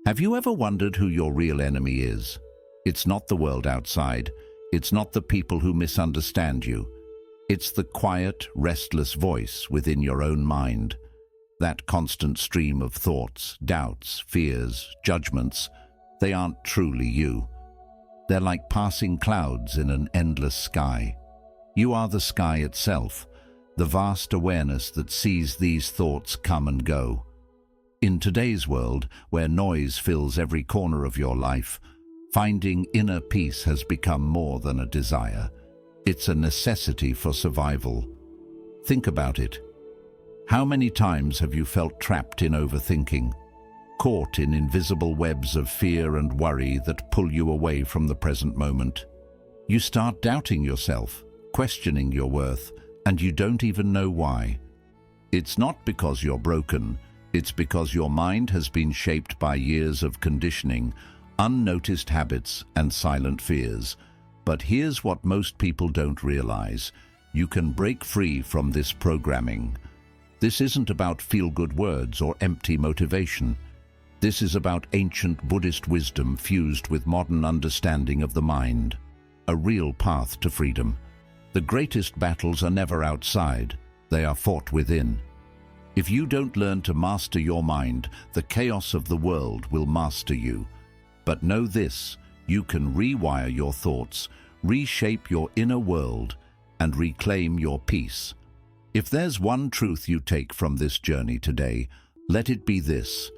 Have you ever wondered who your real enemy is? It's not the world outside. It's not the people who misunderstand you. It's the quiet, restless voice within your own mind. That constant stream of thoughts, doubts, fears, judgments, they aren't truly you. They're like passing clouds in an endless sky. You are the sky itself, the vast awareness that sees these thoughts come and go. In today's world, where noise fills every corner of your life, finding inner peace has become more than a desire. It's a necessity for survival. Think about it. How many times have you felt trapped in overthinking, caught in invisible webs of fear and worry that pull you away from the present moment? You start doubting yourself, questioning your worth, and you don't even know why. It's not because you're broken, it's because your mind has been shaped by years of conditioning, unnoticed habits, and silent fears. But here's what most people don't realize. You can break free from this programming. This isn't about feel-good words or empty motivation. This is about ancient Buddhist wisdom fused with modern understanding of the mind. A real path to freedom. The greatest battles are never outside. They are fought within. If you don't learn to master your mind, the chaos of the world will master you. But know this, you can rewire your thoughts, reshape your inner world, and reclaim your peace. If there's one truth you take from this journey today, let it be this.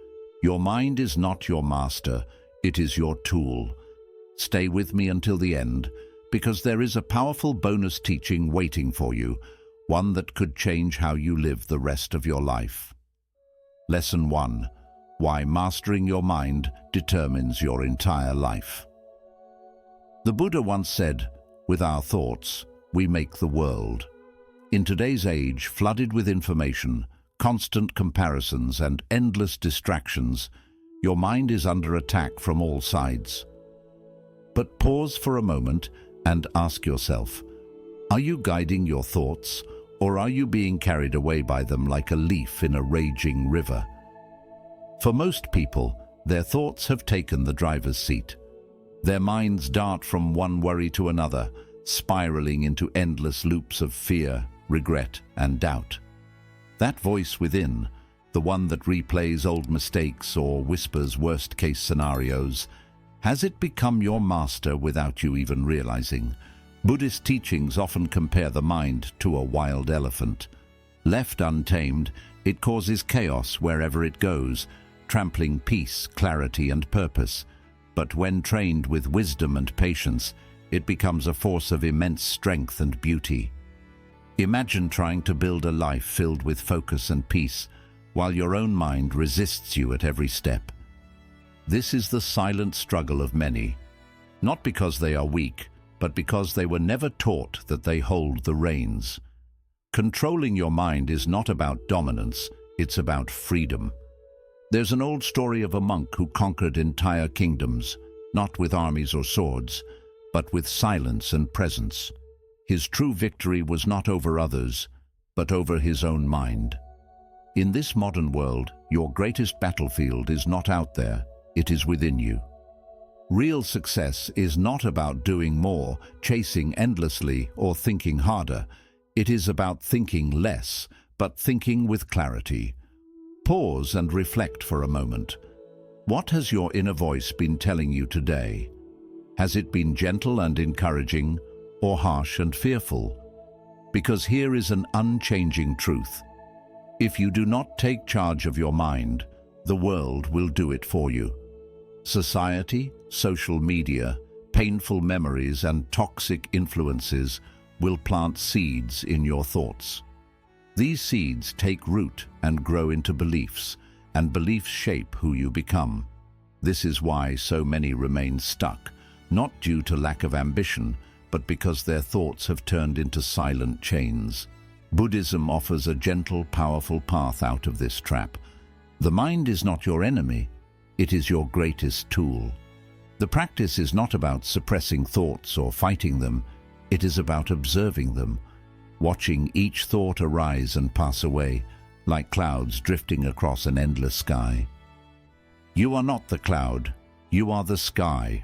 Your mind is not your master, it is your tool. Stay with me until the end, because there is a powerful bonus teaching waiting for you, one that could change how you live the rest of your life. Lesson 1. Why mastering your mind determines your entire life. The Buddha once said, "With our thoughts, we make the world." In today's age, flooded with information, constant comparisons, and endless distractions, your mind is under attack from all sides. But pause for a moment and ask yourself, are you guiding your thoughts, or are you being carried away by them like a leaf in a raging river? For most people, their thoughts have taken the driver's seat. Their minds dart from one worry to another, spiraling into endless loops of fear, regret, and doubt. That voice within, the one that replays old mistakes or whispers worst-case scenarios, has it become your master without you even realizing? Buddhist teachings often compare the mind to a wild elephant. Left untamed, it causes chaos wherever it goes, trampling peace, clarity, and purpose. But when trained with wisdom and patience, it becomes a force of immense strength and beauty. Imagine trying to build a life filled with focus and peace, while your own mind resists you at every step. This is the silent struggle of many, not because they are weak, but because they were never taught that they hold the reins. Controlling your mind is not about dominance, it's about freedom. There's an old story of a monk who conquered entire kingdoms, not with armies or swords, but with silence and presence. His true victory was not over others, but over his own mind. In this modern world, your greatest battlefield is not out there, it is within you. Real success is not about doing more, chasing endlessly, or thinking harder. It is about thinking less, but thinking with clarity. Pause and reflect for a moment. What has your inner voice been telling you today? Has it been gentle and encouraging, or harsh and fearful? Because here is an unchanging truth. If you do not take charge of your mind, the world will do it for you. Society, social media, painful memories, and toxic influences will plant seeds in your thoughts. These seeds take root and grow into beliefs, and beliefs shape who you become. This is why so many remain stuck, not due to lack of ambition, but because their thoughts have turned into silent chains. Buddhism offers a gentle, powerful path out of this trap. The mind is not your enemy, it is your greatest tool. The practice is not about suppressing thoughts or fighting them, it is about observing them, watching each thought arise and pass away, like clouds drifting across an endless sky. You are not the cloud, you are the sky.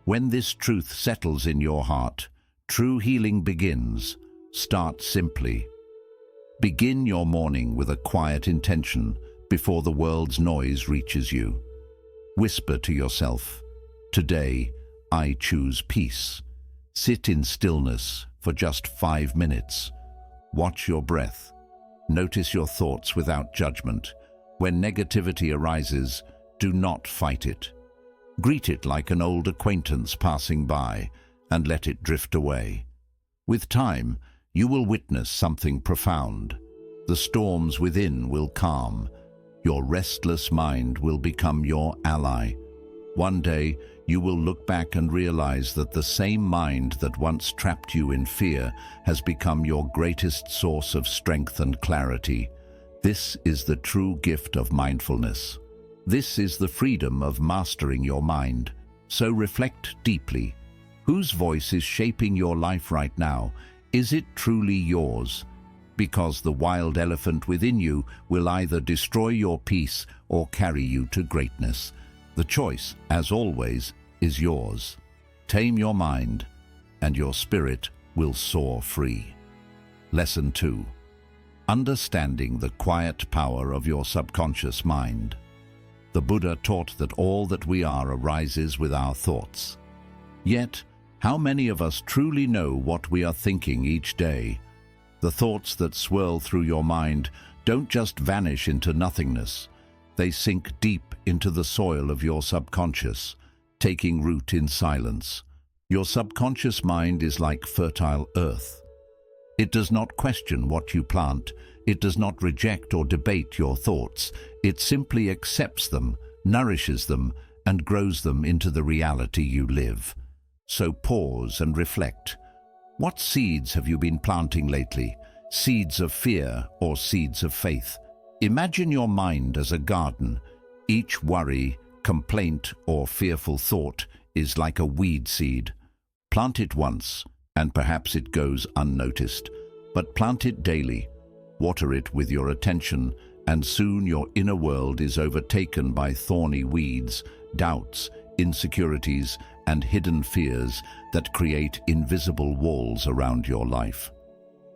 When this truth settles in your heart, true healing begins. Start simply. Begin your morning with a quiet intention before the world's noise reaches you. Whisper to yourself, "Today, I choose peace." Sit in stillness for just 5 minutes. Watch your breath. Notice your thoughts without judgment. When negativity arises, do not fight it. Greet it like an old acquaintance passing by and let it drift away. With time, you will witness something profound. The storms within will calm. Your restless mind will become your ally. One day, you will look back and realize that the same mind that once trapped you in fear has become your greatest source of strength and clarity. This is the true gift of mindfulness. This is the freedom of mastering your mind. So reflect deeply. Whose voice is shaping your life right now? Is it truly yours? Because the wild elephant within you will either destroy your peace or carry you to greatness. The choice, as always, is yours. Tame your mind, and your spirit will soar free. Lesson 2. Understanding the quiet power of your subconscious mind. The Buddha taught that all that we are arises with our thoughts. Yet, how many of us truly know what we are thinking each day? The thoughts that swirl through your mind don't just vanish into nothingness. They sink deep into the soil of your subconscious, taking root in silence. Your subconscious mind is like fertile earth. It does not question what you plant. It does not reject or debate your thoughts. It simply accepts them, nourishes them, and grows them into the reality you live. So pause and reflect. What seeds have you been planting lately? Seeds of fear or seeds of faith? Imagine your mind as a garden. Each worry, complaint, or fearful thought is like a weed seed. Plant it once, and perhaps it goes unnoticed. But plant it daily. Water it with your attention, and soon your inner world is overtaken by thorny weeds, doubts, insecurities, and hidden fears that create invisible walls around your life.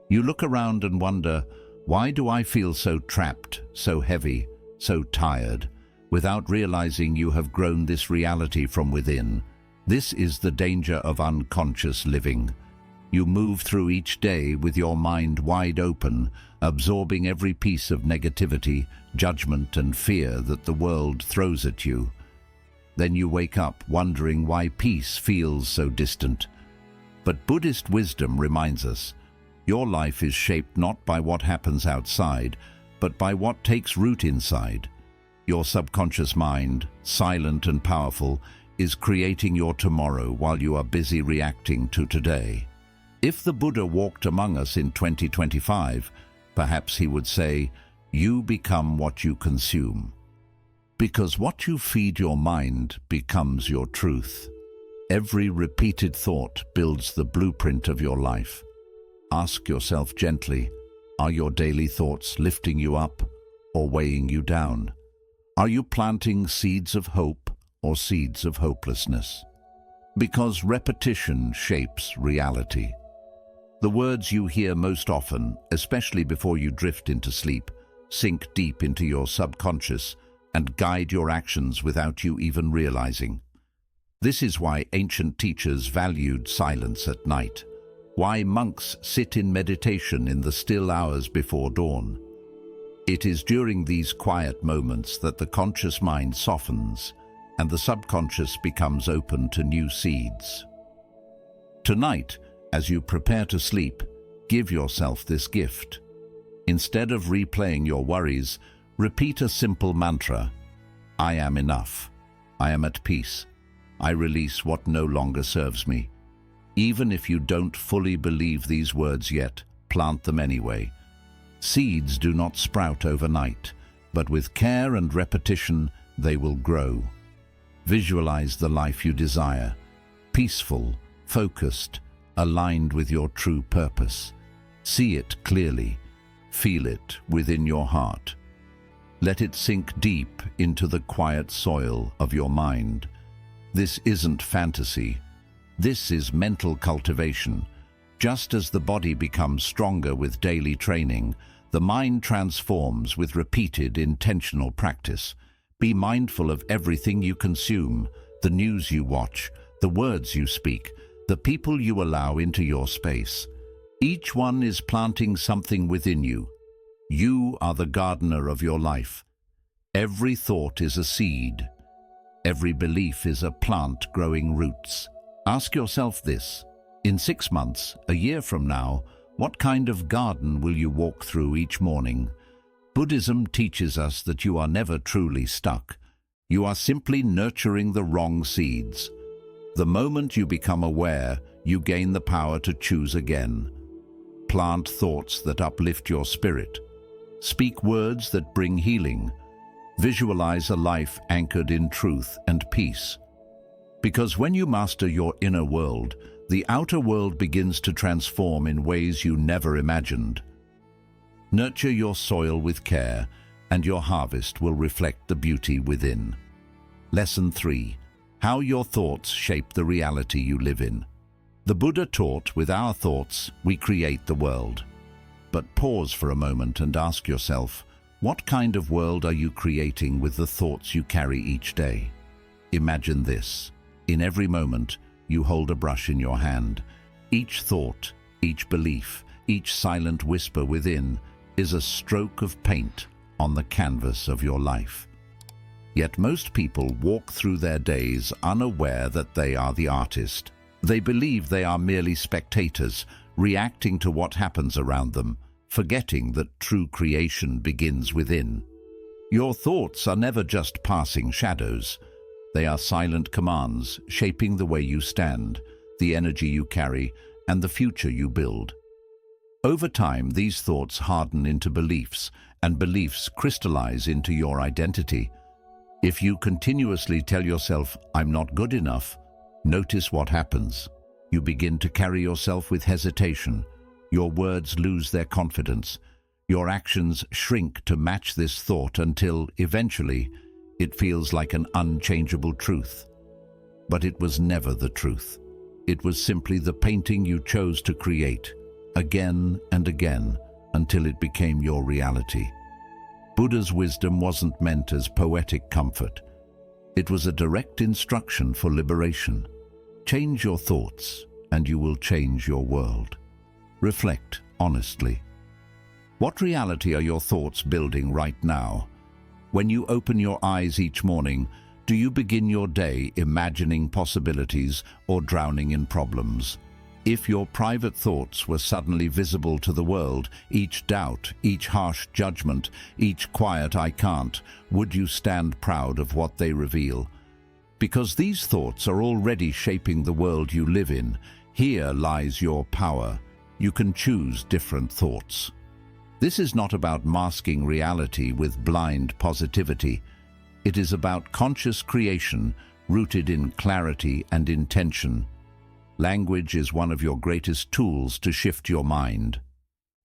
You look around and wonder, why do I feel so trapped, so heavy, so tired? Without realizing you have grown this reality from within. This is the danger of unconscious living. You move through each day with your mind wide open, absorbing every piece of negativity, judgment, and fear that the world throws at you. Then you wake up wondering why peace feels so distant. But Buddhist wisdom reminds us, your life is shaped not by what happens outside, but by what takes root inside. Your subconscious mind, silent and powerful, is creating your tomorrow while you are busy reacting to today. If the Buddha walked among us in 2025, perhaps he would say, "You become what you consume." Because what you feed your mind becomes your truth. Every repeated thought builds the blueprint of your life. Ask yourself gently, are your daily thoughts lifting you up or weighing you down? Are you planting seeds of hope or seeds of hopelessness? Because repetition shapes reality. The words you hear most often, especially before you drift into sleep, sink deep into your subconscious and guide your actions without you even realizing. This is why ancient teachers valued silence at night, why monks sit in meditation in the still hours before dawn. It is during these quiet moments that the conscious mind softens and the subconscious becomes open to new seeds. Tonight, as you prepare to sleep, give yourself this gift. Instead of replaying your worries, repeat a simple mantra. I am enough. I am at peace. I release what no longer serves me. Even if you don't fully believe these words yet, plant them anyway. Seeds do not sprout overnight, but with care and repetition, they will grow. Visualize the life you desire, peaceful, focused, aligned with your true purpose. See it clearly. Feel it within your heart. Let it sink deep into the quiet soil of your mind. This isn't fantasy. This is mental cultivation. Just as the body becomes stronger with daily training, the mind transforms with repeated intentional practice. Be mindful of everything you consume, the news you watch, the words you speak, the people you allow into your space. Each one is planting something within you. You are the gardener of your life. Every thought is a seed. Every belief is a plant growing roots. Ask yourself this: in 6 months, a year from now, what kind of garden will you walk through each morning? Buddhism teaches us that you are never truly stuck. You are simply nurturing the wrong seeds. The moment you become aware, you gain the power to choose again. Plant thoughts that uplift your spirit. Speak words that bring healing. Visualize a life anchored in truth and peace. Because when you master your inner world, the outer world begins to transform in ways you never imagined. Nurture your soil with care, and your harvest will reflect the beauty within. Lesson 3. How your thoughts shape the reality you live in. The Buddha taught, with our thoughts, we create the world. But pause for a moment and ask yourself, what kind of world are you creating with the thoughts you carry each day? Imagine this. In every moment, you hold a brush in your hand. Each thought, each belief, each silent whisper within is a stroke of paint on the canvas of your life. Yet most people walk through their days unaware that they are the artist. They believe they are merely spectators, reacting to what happens around them, forgetting that true creation begins within. Your thoughts are never just passing shadows. They are silent commands, shaping the way you stand, the energy you carry, and the future you build. Over time, these thoughts harden into beliefs, and beliefs crystallize into your identity. If you continuously tell yourself, "I'm not good enough," notice what happens. You begin to carry yourself with hesitation. Your words lose their confidence. Your actions shrink to match this thought until, eventually, it feels like an unchangeable truth. But it was never the truth. It was simply the painting you chose to create, again and again, until it became your reality. Buddha's wisdom wasn't meant as poetic comfort. It was a direct instruction for liberation. Change your thoughts, and you will change your world. Reflect honestly. What reality are your thoughts building right now? When you open your eyes each morning, do you begin your day imagining possibilities or drowning in problems? If your private thoughts were suddenly visible to the world, each doubt, each harsh judgment, each quiet "I can't," would you stand proud of what they reveal? Because these thoughts are already shaping the world you live in, here lies your power. You can choose different thoughts. This is not about masking reality with blind positivity. It is about conscious creation rooted in clarity and intention. Language is one of your greatest tools to shift your mind.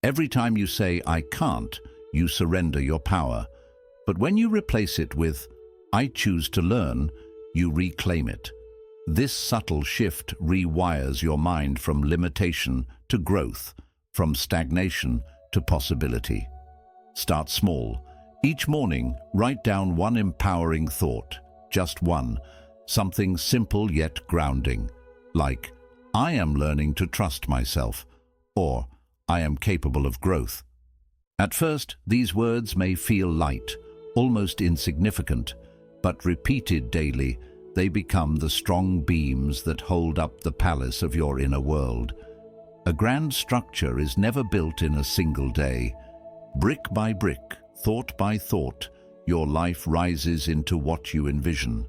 Every time you say, "I can't," you surrender your power. But when you replace it with, "I choose to learn," you reclaim it. This subtle shift rewires your mind from limitation to growth, from stagnation to possibility. Start small. Each morning, write down one empowering thought, just one, something simple yet grounding, like, "I am learning to trust myself," or "I am capable of growth." At first, these words may feel light, almost insignificant, but repeated daily, they become the strong beams that hold up the palace of your inner world. A grand structure is never built in a single day. Brick by brick, thought by thought, your life rises into what you envision.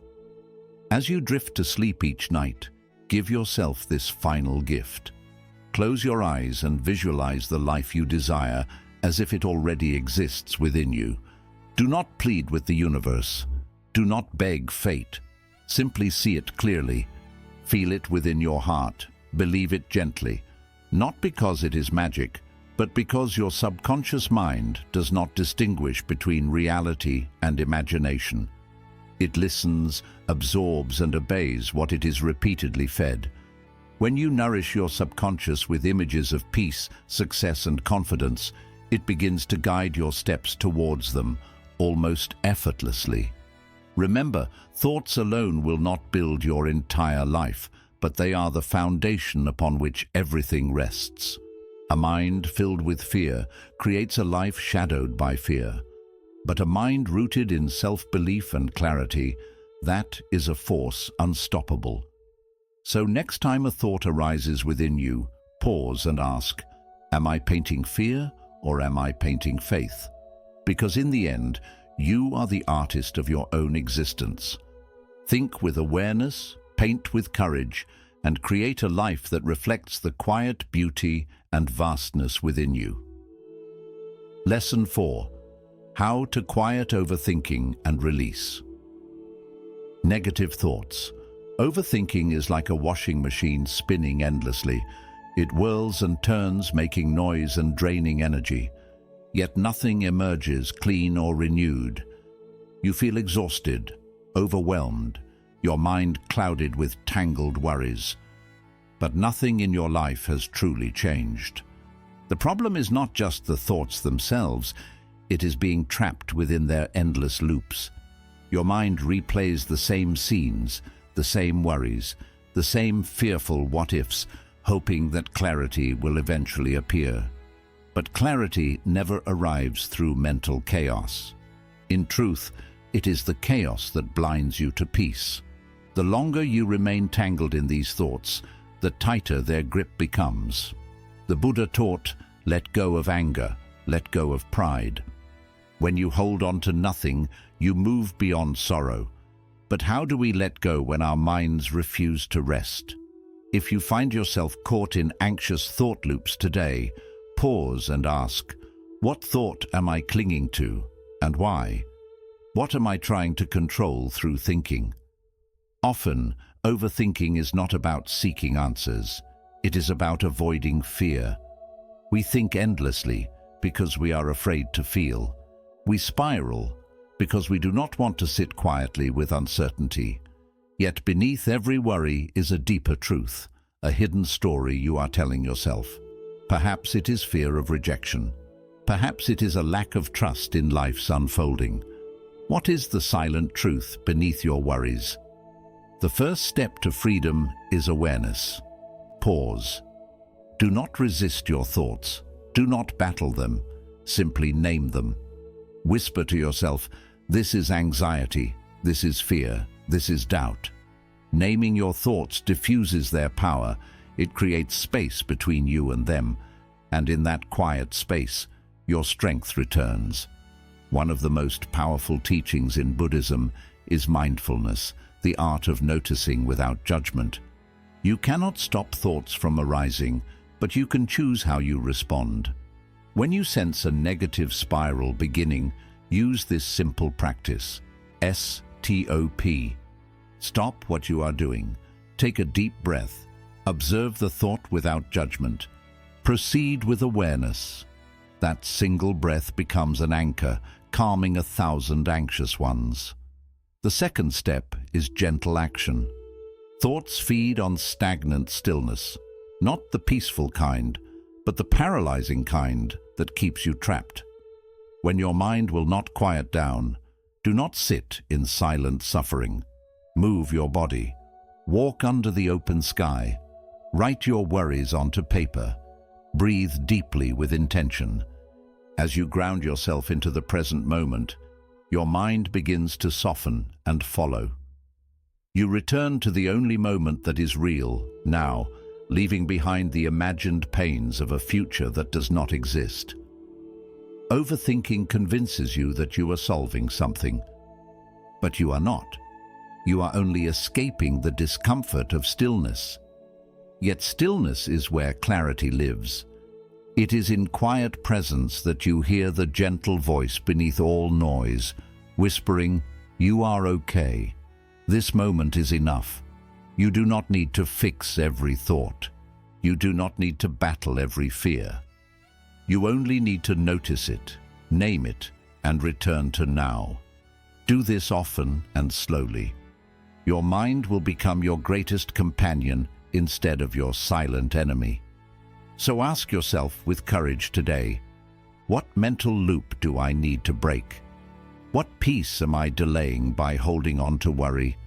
As you drift to sleep each night, give yourself this final gift. Close your eyes and visualize the life you desire as if it already exists within you. Do not plead with the universe. Do not beg fate. Simply see it clearly. Feel it within your heart. Believe it gently. Not because it is magic, but because your subconscious mind does not distinguish between reality and imagination. It listens, absorbs, and obeys what it is repeatedly fed. When you nourish your subconscious with images of peace, success, and confidence, it begins to guide your steps towards them, almost effortlessly. Remember, thoughts alone will not build your entire life, but they are the foundation upon which everything rests. A mind filled with fear creates a life shadowed by fear. But a mind rooted in self-belief and clarity, that is a force unstoppable. So next time a thought arises within you, pause and ask, am I painting fear or am I painting faith? Because in the end, you are the artist of your own existence. Think with awareness, paint with courage, and create a life that reflects the quiet beauty and vastness within you. Lesson 4. How to quiet overthinking and release. Negative thoughts. Overthinking is like a washing machine spinning endlessly. It whirls and turns, making noise and draining energy. Yet nothing emerges clean or renewed. You feel exhausted, overwhelmed, your mind clouded with tangled worries. But nothing in your life has truly changed. The problem is not just the thoughts themselves, it is being trapped within their endless loops. Your mind replays the same scenes, the same worries, the same fearful what-ifs, hoping that clarity will eventually appear. But clarity never arrives through mental chaos. In truth, it is the chaos that blinds you to peace. The longer you remain tangled in these thoughts, the tighter their grip becomes. The Buddha taught, let go of anger, let go of pride. When you hold on to nothing, you move beyond sorrow. But how do we let go when our minds refuse to rest? If you find yourself caught in anxious thought loops today, pause and ask, what thought am I clinging to, and why? What am I trying to control through thinking? Often, overthinking is not about seeking answers. It is about avoiding fear. We think endlessly because we are afraid to feel. We spiral because we do not want to sit quietly with uncertainty. Yet beneath every worry is a deeper truth, a hidden story you are telling yourself. Perhaps it is fear of rejection. Perhaps it is a lack of trust in life's unfolding. What is the silent truth beneath your worries? The first step to freedom is awareness. Pause. Do not resist your thoughts. Do not battle them. Simply name them. Whisper to yourself, this is anxiety, this is fear, this is doubt. Naming your thoughts diffuses their power. It creates space between you and them, and in that quiet space, your strength returns. One of the most powerful teachings in Buddhism is mindfulness, the art of noticing without judgment. You cannot stop thoughts from arising, but you can choose how you respond. When you sense a negative spiral beginning, use this simple practice. STOP. Stop what you are doing. Take a deep breath. Observe the thought without judgment. Proceed with awareness. That single breath becomes an anchor, calming 1,000 anxious ones. The second step is gentle action. Thoughts feed on stagnant stillness, not the peaceful kind, but the paralyzing kind that keeps you trapped. When your mind will not quiet down, do not sit in silent suffering. Move your body. Walk under the open sky. Write your worries onto paper. Breathe deeply with intention. As you ground yourself into the present moment, your mind begins to soften and follow. You return to the only moment that is real, now, leaving behind the imagined pains of a future that does not exist. Overthinking convinces you that you are solving something, but you are not. You are only escaping the discomfort of stillness. Yet stillness is where clarity lives. It is in quiet presence that you hear the gentle voice beneath all noise, whispering, "You are okay. This moment is enough." You do not need to fix every thought. You do not need to battle every fear. You only need to notice it, name it, and return to now. Do this often and slowly. Your mind will become your greatest companion instead of your silent enemy. So ask yourself with courage today, what mental loop do I need to break? What peace am I delaying by holding on to worry?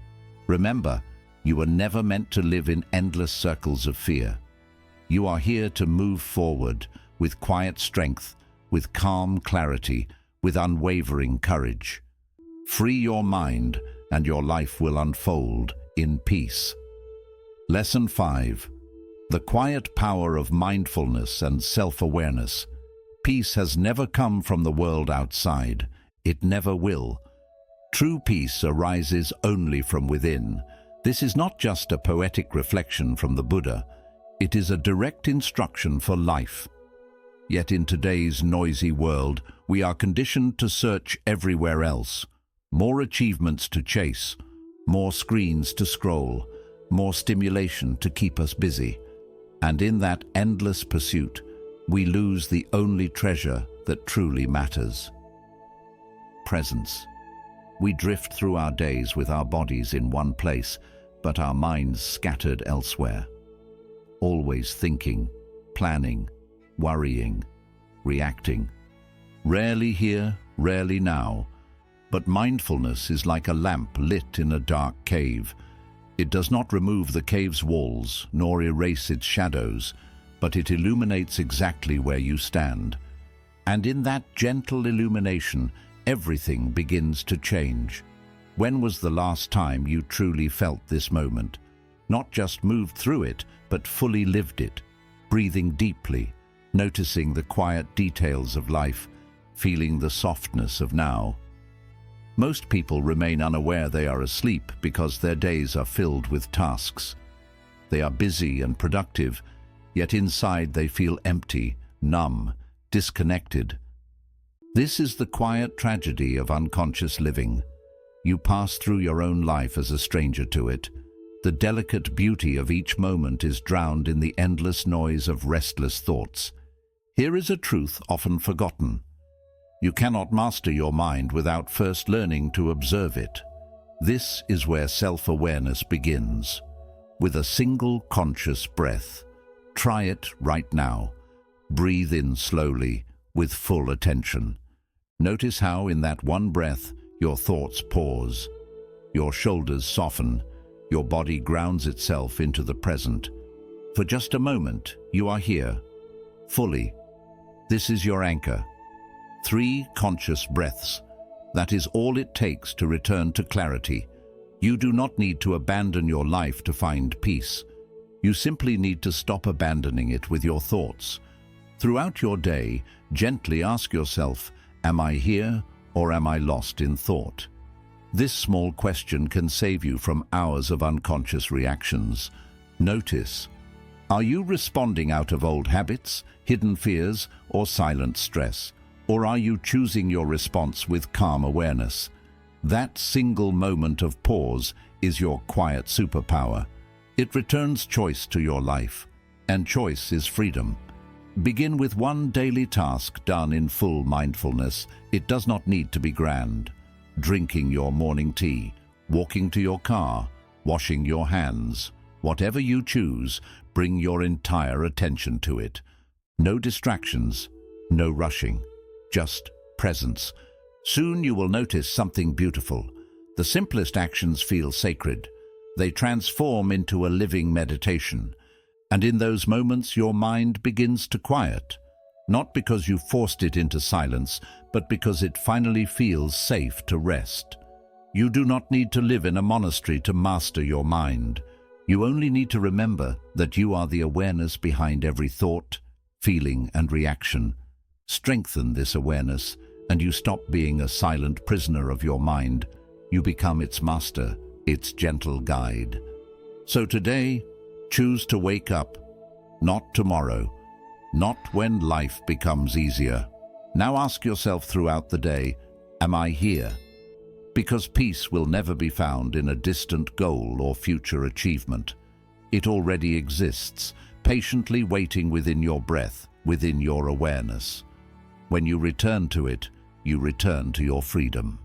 Remember, you were never meant to live in endless circles of fear. You are here to move forward with quiet strength, with calm clarity, with unwavering courage. Free your mind and your life will unfold in peace. Lesson 5. The quiet power of mindfulness and self-awareness. Peace has never come from the world outside. It never will. True peace arises only from within. This is not just a poetic reflection from the Buddha. It is a direct instruction for life. Yet in today's noisy world, we are conditioned to search everywhere else. More achievements to chase, more screens to scroll, more stimulation to keep us busy. And in that endless pursuit, we lose the only treasure that truly matters. Presence. We drift through our days with our bodies in one place, but our minds scattered elsewhere. Always thinking, planning, worrying, reacting. Rarely here, rarely now. But mindfulness is like a lamp lit in a dark cave. It does not remove the cave's walls, nor erase its shadows, but it illuminates exactly where you stand. And in that gentle illumination, everything begins to change. When was the last time you truly felt this moment? Not just moved through it, but fully lived it, breathing deeply, noticing the quiet details of life, feeling the softness of now. Most people remain unaware they are asleep because their days are filled with tasks. They are busy and productive, yet inside they feel empty, numb, disconnected. This is the quiet tragedy of unconscious living. You pass through your own life as a stranger to it. The delicate beauty of each moment is drowned in the endless noise of restless thoughts. Here is a truth often forgotten. You cannot master your mind without first learning to observe it. This is where self-awareness begins. With a single conscious breath. Try it right now. Breathe in slowly, with full attention. Notice how in that one breath, your thoughts pause. Your shoulders soften. Your body grounds itself into the present. For just a moment, you are here, fully. This is your anchor. 3 conscious breaths. That is all it takes to return to clarity. You do not need to abandon your life to find peace. You simply need to stop abandoning it with your thoughts. Throughout your day, gently ask yourself, am I here or am I lost in thought? This small question can save you from hours of unconscious reactions. Notice, are you responding out of old habits, hidden fears, or silent stress? Or are you choosing your response with calm awareness? That single moment of pause is your quiet superpower. It returns choice to your life, and choice is freedom. Begin with one daily task done in full mindfulness. It does not need to be grand. Drinking your morning tea, walking to your car, washing your hands. Whatever you choose, bring your entire attention to it. No distractions, no rushing, just presence. Soon you will notice something beautiful. The simplest actions feel sacred. They transform into a living meditation. And in those moments, your mind begins to quiet. Not because you forced it into silence, but because it finally feels safe to rest. You do not need to live in a monastery to master your mind. You only need to remember that you are the awareness behind every thought, feeling, and reaction. Strengthen this awareness, and you stop being a silent prisoner of your mind. You become its master, its gentle guide. So today, choose to wake up, not tomorrow, not when life becomes easier. Now ask yourself throughout the day, am I here? Because peace will never be found in a distant goal or future achievement. It already exists, patiently waiting within your breath, within your awareness. When you return to it, you return to your freedom.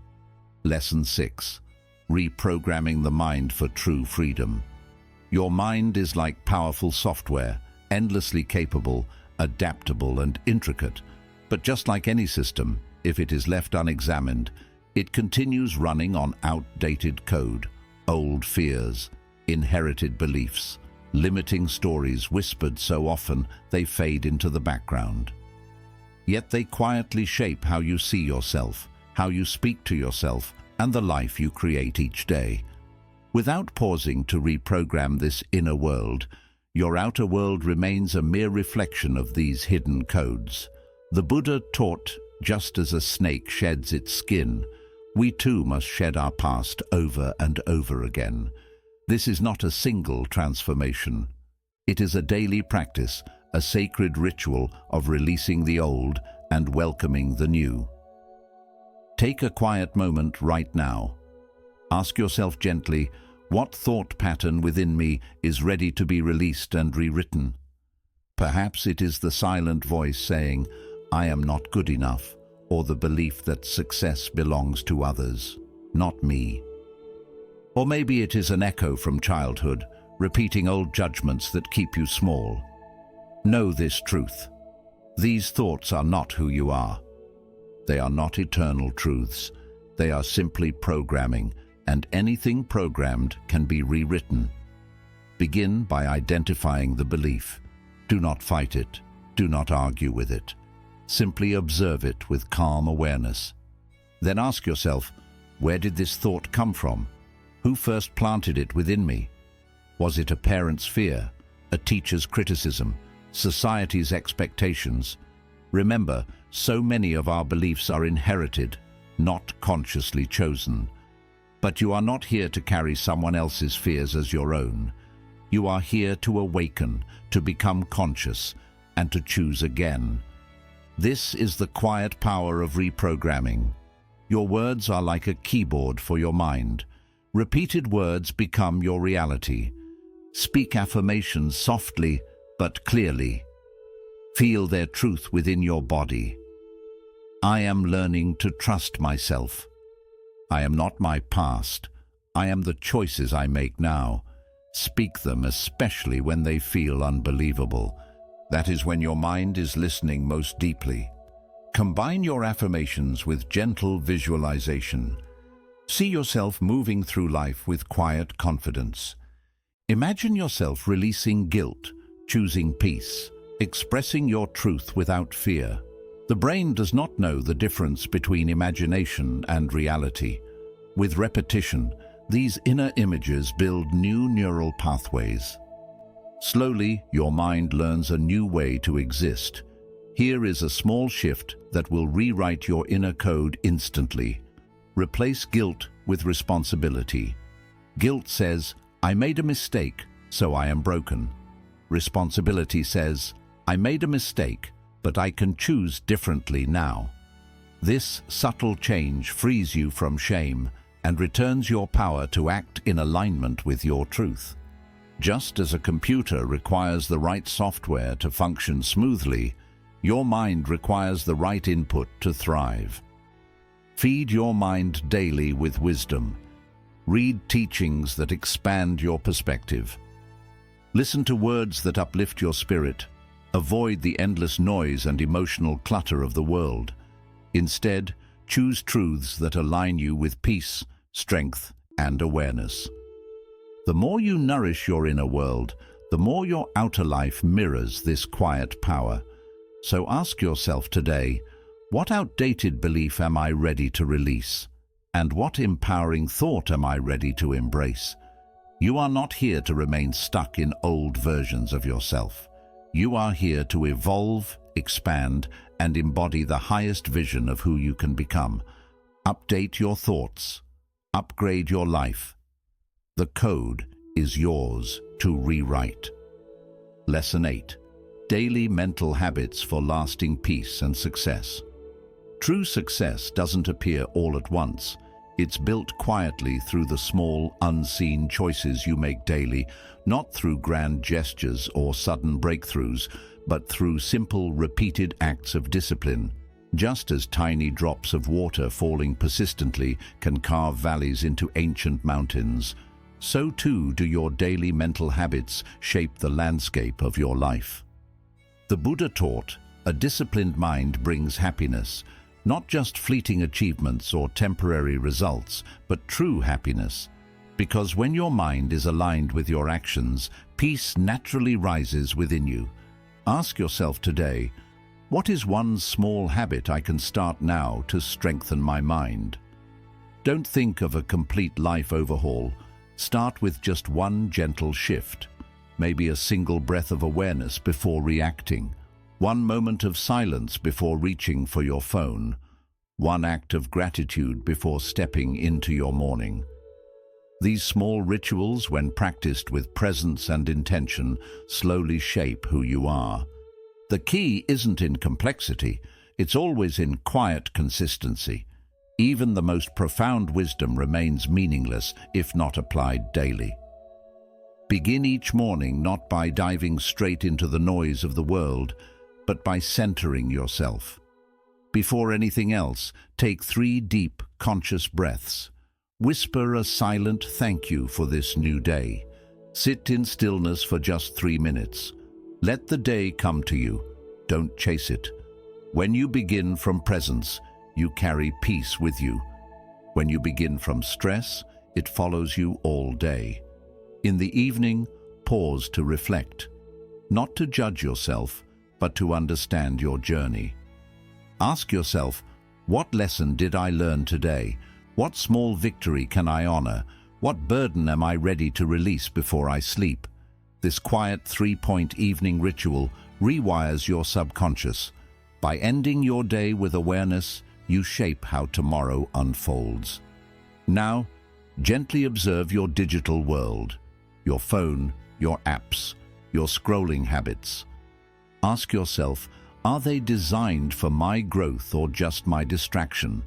Lesson 6. Reprogramming the mind for true freedom. Your mind is like powerful software, endlessly capable, adaptable, and intricate. But just like any system, if it is left unexamined, it continues running on outdated code, old fears, inherited beliefs, limiting stories whispered so often they fade into the background. Yet they quietly shape how you see yourself, how you speak to yourself, and the life you create each day. Without pausing to reprogram this inner world, your outer world remains a mere reflection of these hidden codes. The Buddha taught, just as a snake sheds its skin, we too must shed our past over and over again. This is not a single transformation. It is a daily practice, a sacred ritual of releasing the old and welcoming the new. Take a quiet moment right now. Ask yourself gently, what thought pattern within me is ready to be released and rewritten? Perhaps it is the silent voice saying, I am not good enough, or the belief that success belongs to others, not me. Or maybe it is an echo from childhood, repeating old judgments that keep you small. Know this truth. These thoughts are not who you are. They are not eternal truths. They are simply programming, and anything programmed can be rewritten. Begin by identifying the belief. Do not fight it. Do not argue with it. Simply observe it with calm awareness. Then ask yourself, where did this thought come from? Who first planted it within me? Was it a parent's fear, a teacher's criticism, society's expectations? Remember, so many of our beliefs are inherited, not consciously chosen. But you are not here to carry someone else's fears as your own. You are here to awaken, to become conscious, and to choose again. This is the quiet power of reprogramming. Your words are like a keyboard for your mind. Repeated words become your reality. Speak affirmations softly but clearly. Feel their truth within your body. I am learning to trust myself. I am not my past. I am the choices I make now. Speak them, especially when they feel unbelievable. That is when your mind is listening most deeply. Combine your affirmations with gentle visualization. See yourself moving through life with quiet confidence. Imagine yourself releasing guilt, choosing peace, expressing your truth without fear. The brain does not know the difference between imagination and reality. With repetition, these inner images build new neural pathways. Slowly, your mind learns a new way to exist. Here is a small shift that will rewrite your inner code instantly. Replace guilt with responsibility. Guilt says, I made a mistake, so I am broken. Responsibility says, I made a mistake, but I can choose differently now. This subtle change frees you from shame and returns your power to act in alignment with your truth. Just as a computer requires the right software to function smoothly, your mind requires the right input to thrive. Feed your mind daily with wisdom. Read teachings that expand your perspective. Listen to words that uplift your spirit. Avoid the endless noise and emotional clutter of the world. Instead, choose truths that align you with peace, strength, and awareness. The more you nourish your inner world, the more your outer life mirrors this quiet power. So ask yourself today, what outdated belief am I ready to release? And what empowering thought am I ready to embrace? You are not here to remain stuck in old versions of yourself. You are here to evolve, expand, and embody the highest vision of who you can become. Update your thoughts. Upgrade your life. The code is yours to rewrite. Lesson 8. Daily mental habits for lasting peace and success. True success doesn't appear all at once. It's built quietly through the small, unseen choices you make daily, not through grand gestures or sudden breakthroughs, but through simple, repeated acts of discipline. Just as tiny drops of water falling persistently can carve valleys into ancient mountains, so too do your daily mental habits shape the landscape of your life. The Buddha taught, a disciplined mind brings happiness, not just fleeting achievements or temporary results, but true happiness. Because when your mind is aligned with your actions, peace naturally rises within you. Ask yourself today, what is one small habit I can start now to strengthen my mind? Don't think of a complete life overhaul. Start with just one gentle shift, maybe a single breath of awareness before reacting, one moment of silence before reaching for your phone, one act of gratitude before stepping into your morning. These small rituals, when practiced with presence and intention, slowly shape who you are. The key isn't in complexity, it's always in quiet consistency. Even the most profound wisdom remains meaningless if not applied daily. Begin each morning not by diving straight into the noise of the world, but by centering yourself. Before anything else, take 3 deep, conscious breaths. Whisper a silent thank you for this new day. Sit in stillness for just 3 minutes. Let the day come to you. Don't chase it. When you begin from presence, you carry peace with you. When you begin from stress, it follows you all day. In the evening, pause to reflect. Not to judge yourself, but to understand your journey. Ask yourself, what lesson did I learn today? What small victory can I honor? What burden am I ready to release before I sleep? This quiet 3-point evening ritual rewires your subconscious. By ending your day with awareness, you shape how tomorrow unfolds. Now, gently observe your digital world, your phone, your apps, your scrolling habits. Ask yourself, are they designed for my growth or just my distraction?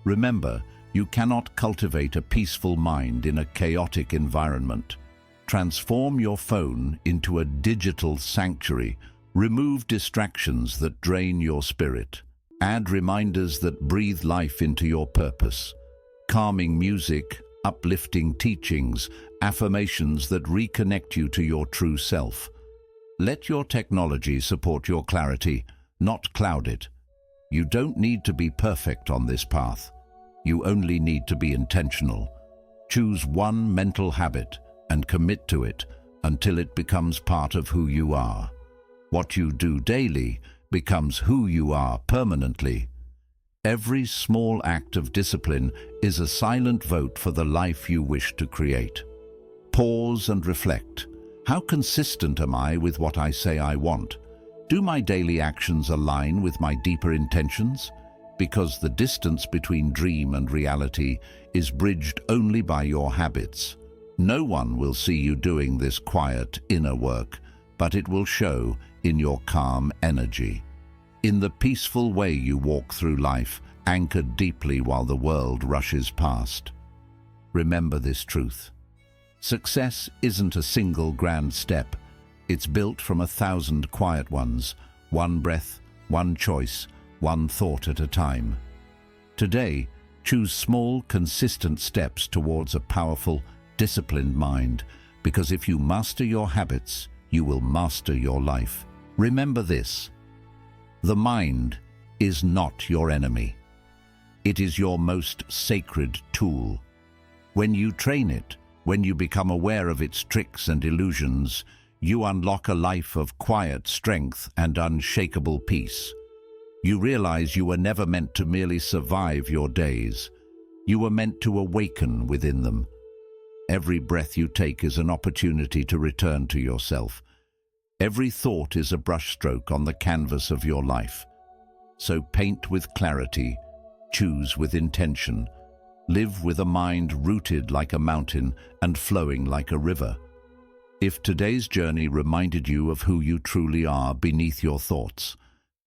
Remember, you cannot cultivate a peaceful mind in a chaotic environment. Transform your phone into a digital sanctuary. Remove distractions that drain your spirit. Add reminders that breathe life into your purpose. Calming music, uplifting teachings, affirmations that reconnect you to your true self. Let your technology support your clarity, not cloud it. You don't need to be perfect on this path. You only need to be intentional. Choose one mental habit and commit to it until it becomes part of who you are. What you do daily becomes who you are permanently. Every small act of discipline is a silent vote for the life you wish to create. Pause and reflect. How consistent am I with what I say I want? Do my daily actions align with my deeper intentions? Because the distance between dream and reality is bridged only by your habits. No one will see you doing this quiet inner work, but it will show in your calm energy. In the peaceful way you walk through life, anchored deeply while the world rushes past. Remember this truth. Success isn't a single grand step. It's built from 1,000 quiet ones, one breath, one choice, one thought at a time. Today, choose small, consistent steps towards a powerful, disciplined mind, because if you master your habits, you will master your life. Remember this: the mind is not your enemy. It is your most sacred tool. When you train it, when you become aware of its tricks and illusions, you unlock a life of quiet strength and unshakable peace. You realize you were never meant to merely survive your days. You were meant to awaken within them. Every breath you take is an opportunity to return to yourself. Every thought is a brushstroke on the canvas of your life. So paint with clarity, choose with intention, live with a mind rooted like a mountain and flowing like a river. If today's journey reminded you of who you truly are beneath your thoughts,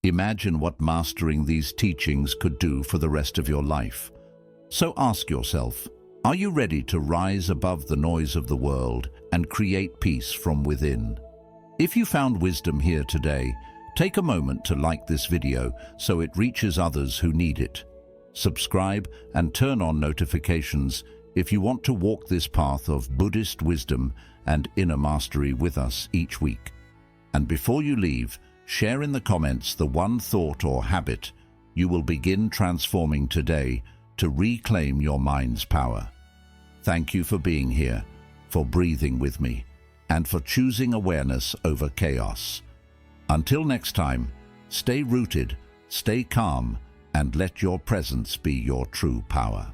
imagine what mastering these teachings could do for the rest of your life. So ask yourself, are you ready to rise above the noise of the world and create peace from within? If you found wisdom here today, take a moment to like this video so it reaches others who need it. Subscribe and turn on notifications if you want to walk this path of Buddhist wisdom and inner mastery with us each week. And before you leave, share in the comments the one thought or habit you will begin transforming today to reclaim your mind's power. Thank you for being here, for breathing with me, and for choosing awareness over chaos. Until next time, stay rooted, stay calm, and let your presence be your true power.